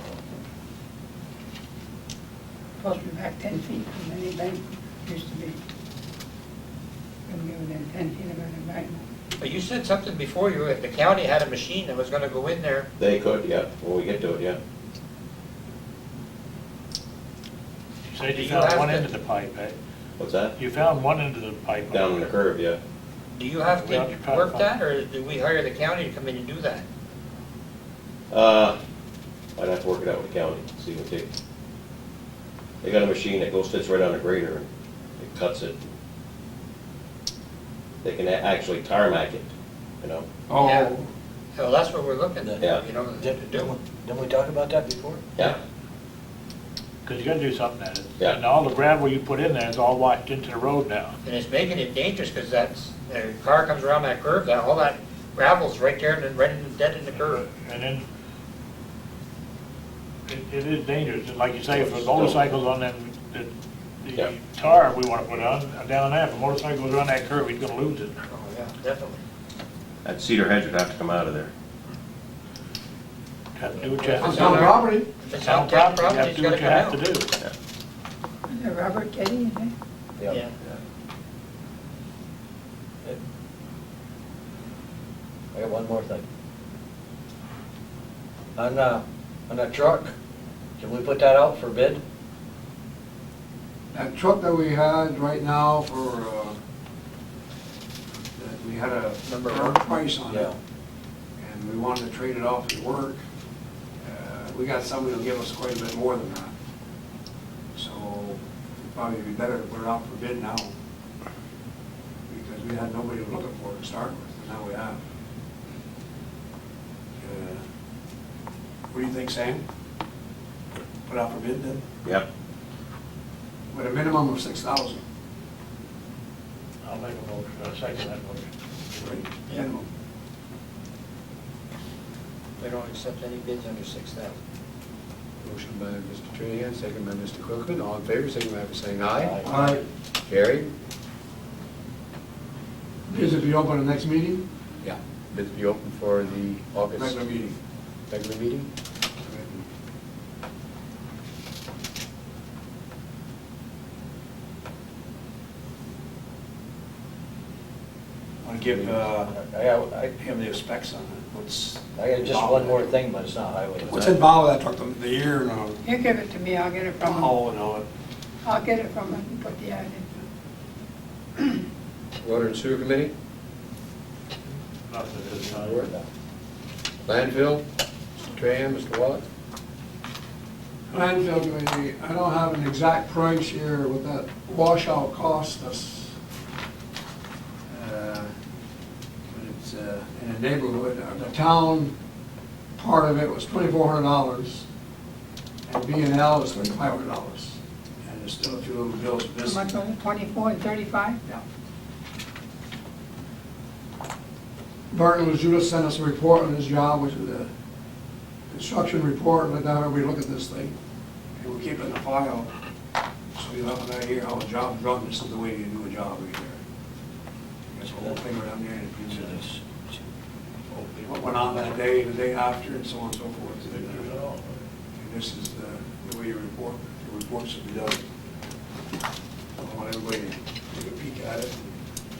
Supposed to be back 10 feet from any bank, used to be. Couldn't get within 10 feet of an embankment. But you said something before, if the county had a machine that was gonna go in there, They could, yeah, when we get to it, yeah. You said Do you you found have one to- end of the pipe, eh? What's that? You found one end of the pipe. Down in the curve, yeah. do you have We have to to try to work find- that, or do we hire the county to come in and do that? I'd have to work it out with the county, see what they got a machine that goes, sits right on a grader, and it cuts it. They can actually tarmac it, you know? Yeah. Oh, Well, that's what we're looking at, Yeah. you know, to do. Didn't we talk about that before? Yeah. Because you gotta do something at it. Yeah. And all the gravel you put in there is all washed into the road now. And it's making it dangerous, because a car comes around that curve, all that gravel's right there, and then right in, dead in the curve. And then it is dangerous, and like you say, for motorcycles on them, Yeah. the tar we want to put on, down there, if a motorcycle goes around that curve, he's gonna lose it. Oh, yeah, definitely. That cedar hedge would have to come out of there. Have to do what you on have to town do. property, If it's Town on town property, you property, have it's to do gotta what you have come to out. do. Is there Robert Getty in there? Yeah. I got one more thing. On that truck, can we put that out for bid? that truck that we had right now for, that we had a Number fair one. price on it. Yeah. And we wanted to trade it off at work. We got somebody who'll give us quite a bit more than that. So it'd probably be better to put it out for bid now. Because we had nobody looking for it to start with, and now we have. What do you think, Sam? Put out for bid then? Yep. With a minimum of 6,000, I'll make a motion, I'll second that motion. right? Yeah. Minimum. We don't accept any bids under 6,000. Motion by Mr. Trinahan, second by Mr. Cookman. All in favor, signify by saying aye. Aye. All right, Carried. bids will be open the next meeting, Yeah. Bids be open for the August regular meeting. regular meeting. Want to give I him the specs on it, what's. got just one more thing, but it's not highway. What's involved with that truck, the year and You give it to me, I'll get it from him. oh, and all it. I'll get it from him and put the ad in. Water and Sewer Committee? Not at this time. Landfill? Mr. Tran, Mr. Wallace? Landfill committee, I don't have an exact price here what that washout cost us. But it's in a neighborhood, the town part of it was $2,400, and B&L was $3,500. And there's still a few little bills How missing. much was it, 24 and 35? Yeah. Barton was due to send us a report on his job, which is a construction report, like that, we look at this thing, and we'll keep it in the file, so you'll have an idea how a job's run. This is the way you do a job right here. That's the whole thing right down there, and it gives you this, what went on that day, the day after, and so on and so forth. And this is the way you report, the reports should be done. I want everybody to take a peek at it.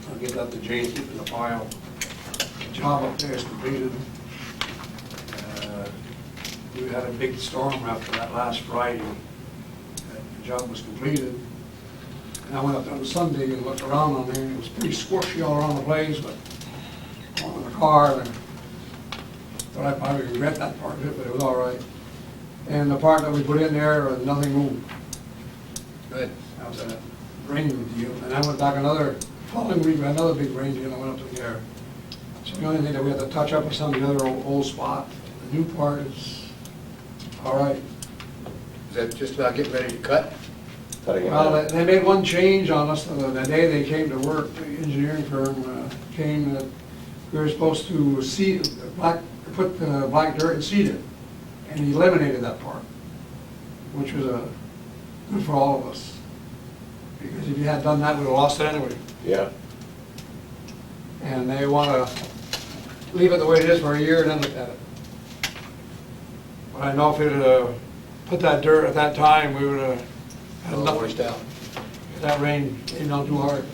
I'll give that to Jane, keep it in the file. The job up there is completed. We had a big storm after that last Friday. The job was completed. And I went up there on Sunday and looked around on there, and it was pretty squishy all around the place, but going in the car, and thought I probably regret that part of it, but it was all right. And the part that we put in there, nothing moved. Good. That was a rain deal. And I went back following week, we had another big rain deal, and I went up to there. So the only thing that we had to touch up was some of the other old spot. The new part is all right. Is that just about getting ready to cut? Cutting it Well, down. they made one change on us the day they came to work. The engineering firm came that we were supposed to put black dirt and seed it, and he eliminated that part, which was good for all of us. Because if you had done that, we'd have lost it anyway. Yeah. And they want to leave it the way it is for a year and then look at it. But I know if we'd put that dirt at that time, we would have had All nothing. washed out. If that rain came down too hard.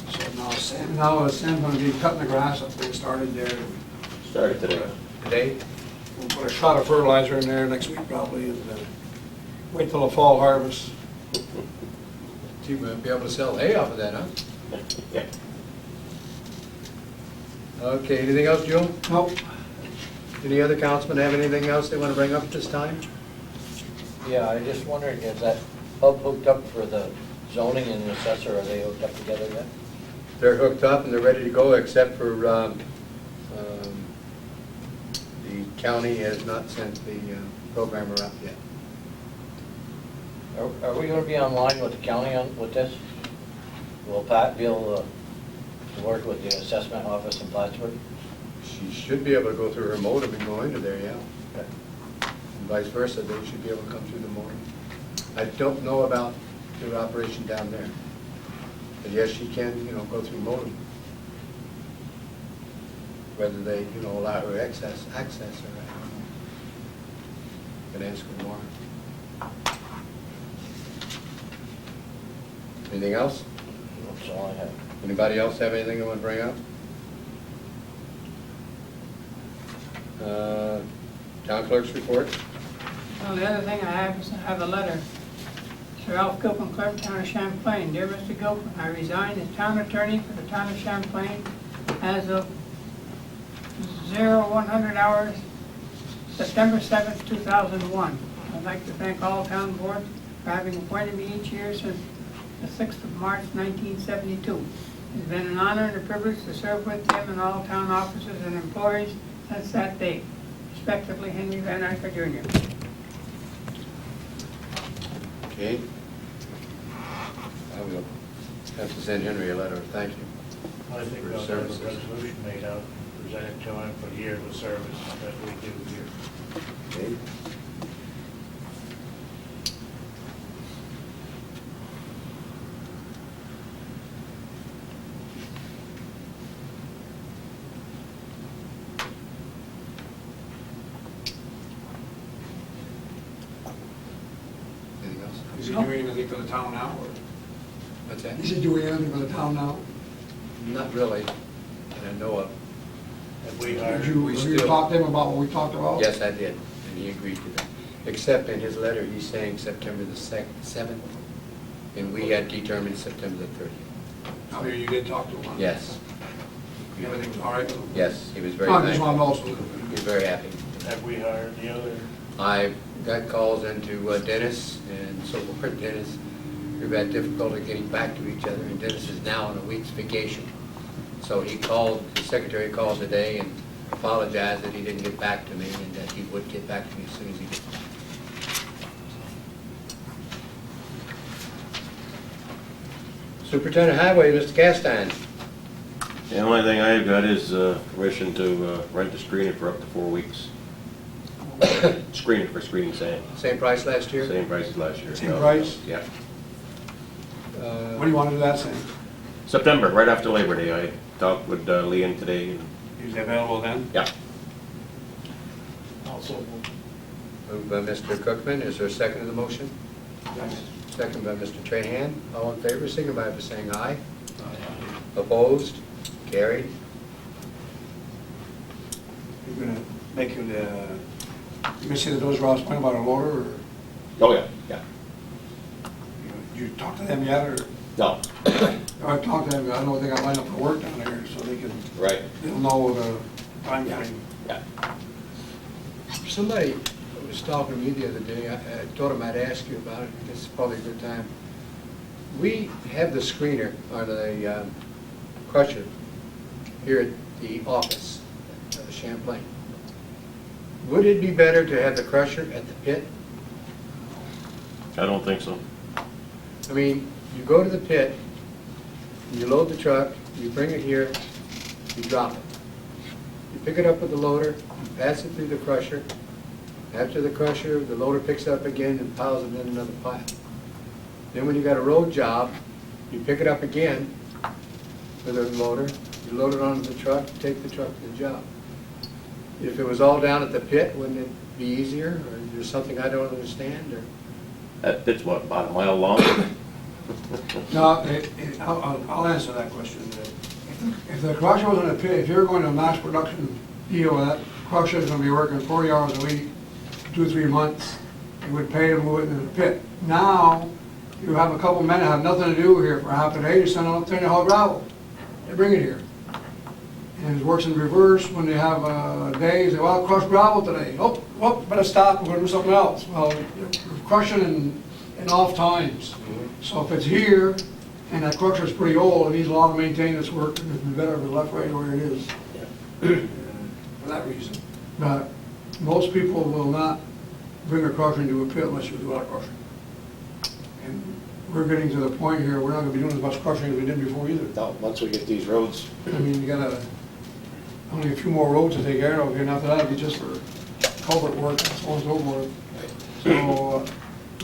So now Sam's going to be cutting the grass up there, started there. Started today. Today? We'll put a shot of fertilizer in there next week probably, and wait till the fall harvest. You might be able to sell hay off of that, huh? Yeah. Okay, anything else, Joe? Nope. Any other councilmen have anything else they want to bring up at this time? Yeah, I just wondered, is that hub hooked up for the zoning and the assessor, are they hooked up together yet? They're hooked up and they're ready to go, except for the county has not sent the programmer up yet. Are we gonna be online with the county with this? Will Pat be able to work with the assessment office in Plattsburgh? She should be able to go through her modem and go into there, yeah. Okay. And vice versa, they should be able to come through the modem. I don't know about their operation down there. But yes, she can, go through modem. Whether they, allow her access or I don't know. Can ask her more. Anything else? That's all I have. Anybody else have anything they want to bring up? Town clerk's report? Well, the other thing I have is I have a letter. Sir Ralph Gilpin, Clerk, Town of Champlain. Dear Mr. Gilpin, I resign as town attorney for the town of Champlain as of 0100 hours, September 7th, 2001. I'd like to thank all town boards for having appointed me each year since the 6th of March, 1972. It's been an honor and a privilege to serve with them and all town officers and employees since that date. Respectively, Henry Van Acker Jr. Okay. I will have to send Henry a letter, thank you. I think For we'll have a services. resolution made out, presented to him for years of service that we do here. Okay. Anything else? Is he doing anything for the town now? Or What's that? is he doing anything for the town now? Not really, that I know of. Have we Did hired? you, We have you still- talked to him about what we talked about? Yes, I did, and he agreed to that. Except in his letter, he's saying September the 7th, and we had determined September the 30th. Oh, you did talk to him? Yes, Everything was all right with him? yes, he was very I just thankful. want to know. He was very happy. Have we hired the other? I got calls into Dennis and so forth. Dennis, we've had difficulty getting back to each other, and Dennis is now on a week's vacation. So he called, the secretary called today and apologized that he didn't get back to me, and that he would get back to me as soon as he did. Superintendent Highway, Mr. Castine. The only thing I've got is permission to rent a screener for up to 4 weeks. Screener for screening sand. Same price last year? Same price as last year. Same price? Yeah. What do you want to do that, Sam? September, right after Labor Day. I talked with Leanne today, and Is it available then? yeah. Also, Moved by Mr. Cookman. Is there a second to the motion? Second by Mr. Trahan. All in favor, signify by saying aye. Opposed? Carried. You're gonna make it, You can see the those Ross point about a loader, or Oh, yeah, yeah. you talk to them yet, or? No, I talked to them, I know they got lined up for work down there, so they can, right, they'll know the time frame. yeah. Somebody was talking to me the other day. I told him I'd ask you about it. This is probably a good time. We have the screener, or the crusher, here at the office, Champlain. Would it be better to have the crusher at the pit? I don't think so. I mean, you go to the pit, you load the truck, you bring it here, you drop it. You pick it up with the loader, you pass it through the crusher. After the crusher, the loader picks it up again and piles it in another pile. Then when you got a road job, you pick it up again with a loader, you load it onto the truck, take the truck to the job. If it was all down at the pit, wouldn't it be easier, or is there something I don't understand, or? That pit's what, about a mile long? No, I'll answer that question. If the crusher was in a pit, if you're going to a mass production deal, that crusher is gonna be working 40 hours a week, 2 or 3 months, it would pay to move it in the pit. Now, you have a couple men that have nothing to do here for half a day, you send them up there and they haul gravel. They bring it here. And it works in reverse when they have a day, they say, well, crush gravel today. Oh, better stop, we're gonna do something else. Well, you're crushing in off times. So if it's here, and that crusher's pretty old, it needs a lot of maintenance work, and it'd be better if it left right where it is. For that reason. But most people will not bring a crusher into a pit unless you do a lot of crushing. And we're getting to the point here, we're not gonna be doing as much crushing as we did before either. No, once we get these roads, I mean, you got only a few more roads to take care of, and after that, it'll be just for culvert work and so on and so forth. So,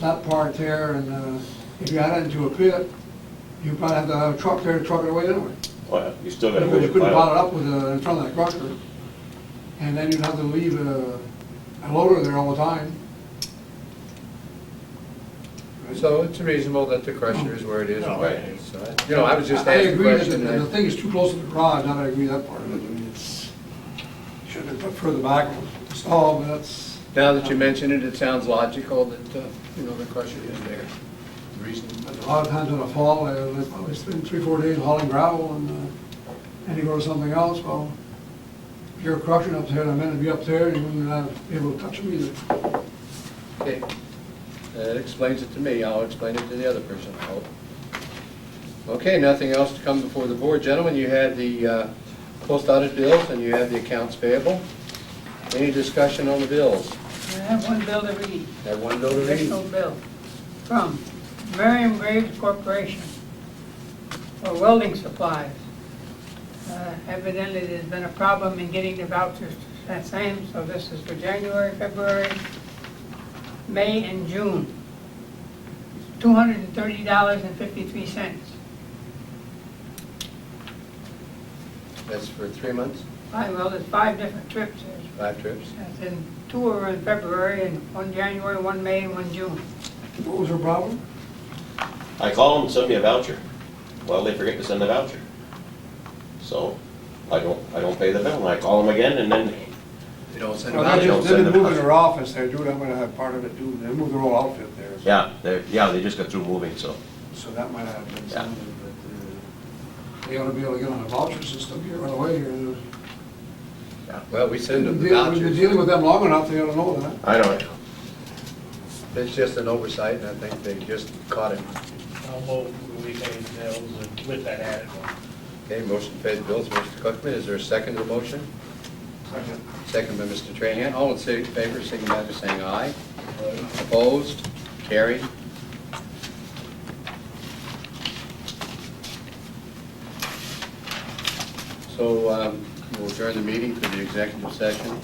that part there, and if you add it into a pit, you probably have to have a truck there to truck it away anyway. well, you still gotta Because move you the couldn't pile. pile it up with, in front of that crusher. And then you'd have to leave a loader there all the time. So it's reasonable that the crusher is where it is and where it is. So, you know, I was just I asking a agree that question. the thing is too close to the garage, not I agree with that part of it. I mean, should have been put further back, installed, but that's. Now that you mention it, it sounds logical that, you know, the crusher is there. Reason. A lot of times in the fall, they probably spend 3 or 4 days hauling gravel and you go to something else, well, if you're crushing up there, the men would be up there, you wouldn't be able to touch them either. Okay. That explains it to me. I'll explain it to the other person, I hope. Okay, nothing else to come before the board. Gentlemen, you had the post audit bills and you have the accounts payable. Any discussion on the bills? I have one bill to read. Have one bill to read? Additional bill from Merriam Graves Corporation for welding supplies. Evidently, there's been a problem in getting the vouchers the same, so this is for January, February, May, and June. $230.53. That's for 3 months, Well, there's 5 different trips. 5 trips. There's 2 are in February, and 1 January, 1 May, and 1 June. What was her problem? I call them and send me a voucher. Well, they forget to send the voucher. So, I don't pay the bill, and I call them again, and then, You don't send Well, them out. they don't just send did them move in out. their office there, Drew, that might have had part of it too, they moved their whole outfit there. they just got through moving, so. So that might have been Yeah. something, but they ought to be able to get on a voucher system here right away here. Well, we send them the We've been vouchers. dealing with them long enough, they ought to know that. I know it. It's just an oversight, and I think they just caught it. I'll move, we pay the bills and with that added one. Okay, motion to pay the bills, Mr. Cookman, is there a second to the motion? Second. Second by Mr. Trahan, all in favor, signify by saying aye. Opposed, carried. So we'll adjourn the meeting for the executive session.